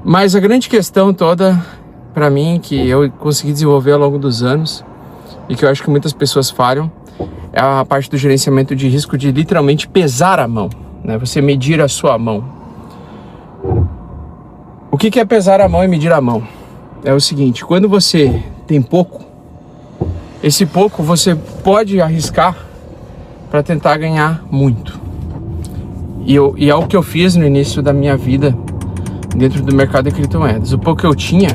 Mas a grande questão toda, para mim, que eu consegui desenvolver ao longo dos anos e que eu acho que muitas pessoas falham, é a parte do gerenciamento de risco, de literalmente pesar a mão, né? Você medir a sua mão. O que é pesar a mão e medir a mão? É o seguinte: quando você tem pouco, esse pouco você pode arriscar para tentar ganhar muito. E é o que eu fiz no início da minha vida dentro do mercado de criptomoedas. O pouco que eu tinha,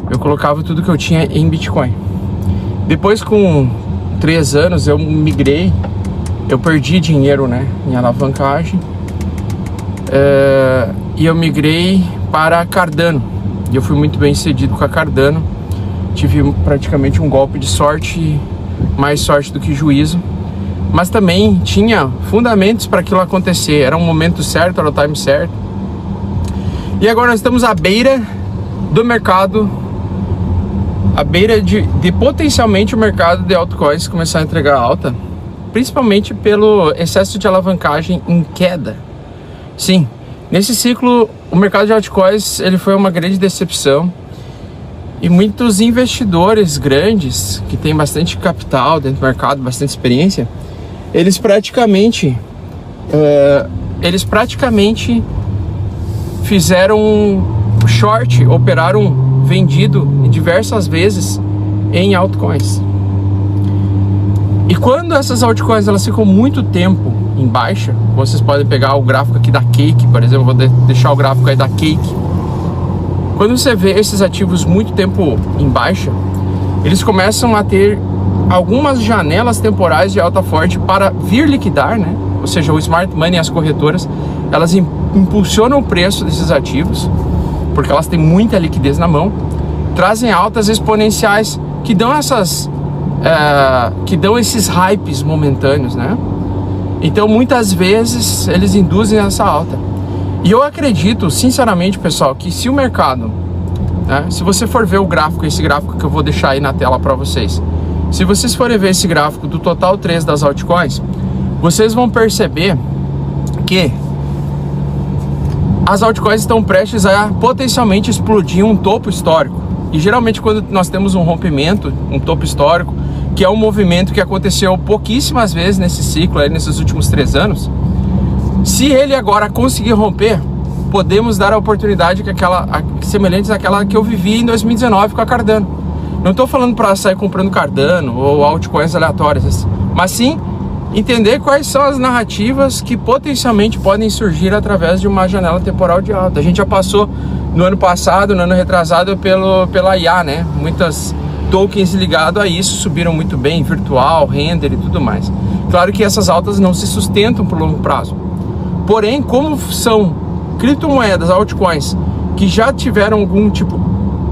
eu colocava tudo que eu tinha em Bitcoin. Depois, com 3 anos, eu migrei, eu perdi dinheiro, né, em alavancagem, e eu migrei para Cardano. E eu fui muito bem sucedido com a Cardano. Tive praticamente um golpe de sorte, mais sorte do que juízo, mas também tinha fundamentos para aquilo acontecer. Era um momento certo, era o time certo. E agora nós estamos à beira do mercado, à beira de potencialmente o mercado de altcoins começar a entregar alta, principalmente pelo excesso de alavancagem em queda. Sim, nesse ciclo o mercado de altcoins ele foi uma grande decepção. E muitos investidores grandes, que têm bastante capital dentro do mercado, bastante experiência, eles praticamente fizeram short, operaram vendido diversas vezes em altcoins. E quando essas altcoins elas ficam muito tempo em baixa, vocês podem pegar o gráfico aqui da Cake, por exemplo, vou deixar o gráfico aí da Cake. Quando você vê esses ativos muito tempo em baixa, eles começam a ter algumas janelas temporais de alta forte para vir liquidar, né? Ou seja, o smart money e as corretoras, elas impulsionam o preço desses ativos, porque elas têm muita liquidez na mão, trazem altas exponenciais que dão esses hypes momentâneos, né? Então, muitas vezes, eles induzem essa alta. E eu acredito, sinceramente, pessoal, que se o mercado, né, se você for ver o gráfico, esse gráfico que eu vou deixar aí na tela para vocês, se vocês forem ver esse gráfico do total 3 das altcoins, vocês vão perceber que as altcoins estão prestes a potencialmente explodir um topo histórico. E geralmente quando nós temos um rompimento, um topo histórico, que é um movimento que aconteceu pouquíssimas vezes nesse ciclo, aí, nesses últimos 3 anos, se ele agora conseguir romper, podemos dar a oportunidade semelhantes àquela que eu vivi em 2019 com a Cardano. Não estou falando para sair comprando Cardano ou altcoins aleatórias, mas sim entender quais são as narrativas que potencialmente podem surgir através de uma janela temporal de alta. A gente já passou no ano passado, no ano retrasado, pela IA, né? Muitas tokens ligados a isso subiram muito bem, virtual, render e tudo mais. Claro que essas altas não se sustentam por longo prazo. Porém, como são criptomoedas, altcoins, que já tiveram algum tipo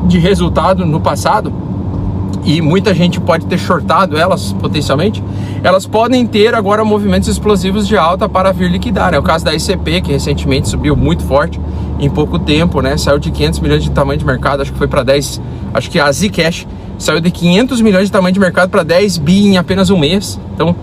de resultado no passado, e muita gente pode ter shortado elas potencialmente, elas podem ter agora movimentos explosivos de alta para vir liquidar. É o caso da ICP, que recentemente subiu muito forte em pouco tempo, né? Saiu de 500 milhões de tamanho de mercado, acho que foi para 10, acho que a Zcash saiu de 500 milhões de tamanho de mercado para 10 bi em apenas um mês. Então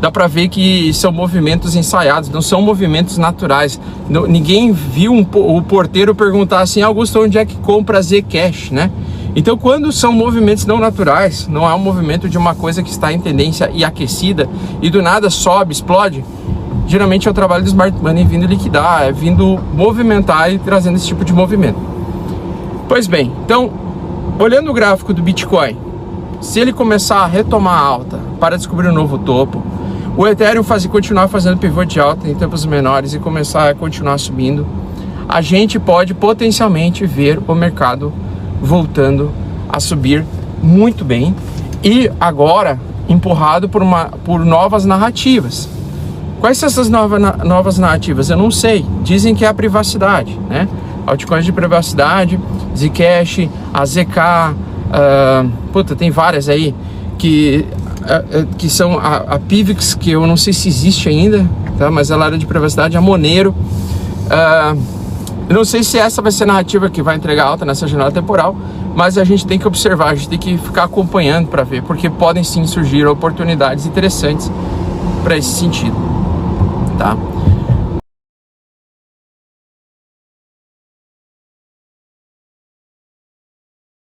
dá para ver que são movimentos ensaiados, não são movimentos naturais. Ninguém viu o porteiro perguntar assim: Augusto, onde é que compra Zcash, né? Então, quando são movimentos não naturais, não há um movimento de uma coisa que está em tendência e aquecida, e do nada sobe, explode, geralmente é o trabalho do smart money vindo liquidar, é vindo movimentar e trazendo esse tipo de movimento. Pois bem, então, olhando o gráfico do Bitcoin, se ele começar a retomar a alta para descobrir um novo topo, o Ethereum continuar fazendo pivô de alta em tempos menores e começar a continuar subindo, a gente pode potencialmente ver o mercado voltando a subir muito bem, e agora empurrado por novas narrativas. Quais são essas novas narrativas? Eu não sei. Dizem que é a privacidade, né? Altcoins de privacidade, Zcash, a ZK, tem várias aí que são a Pivx, que eu não sei se existe ainda, tá? Mas ela era de privacidade, a Monero. Eu não sei se essa vai ser a narrativa que vai entregar alta nessa janela temporal, mas a gente tem que observar, a gente tem que ficar acompanhando para ver, porque podem sim surgir oportunidades interessantes para esse sentido, tá?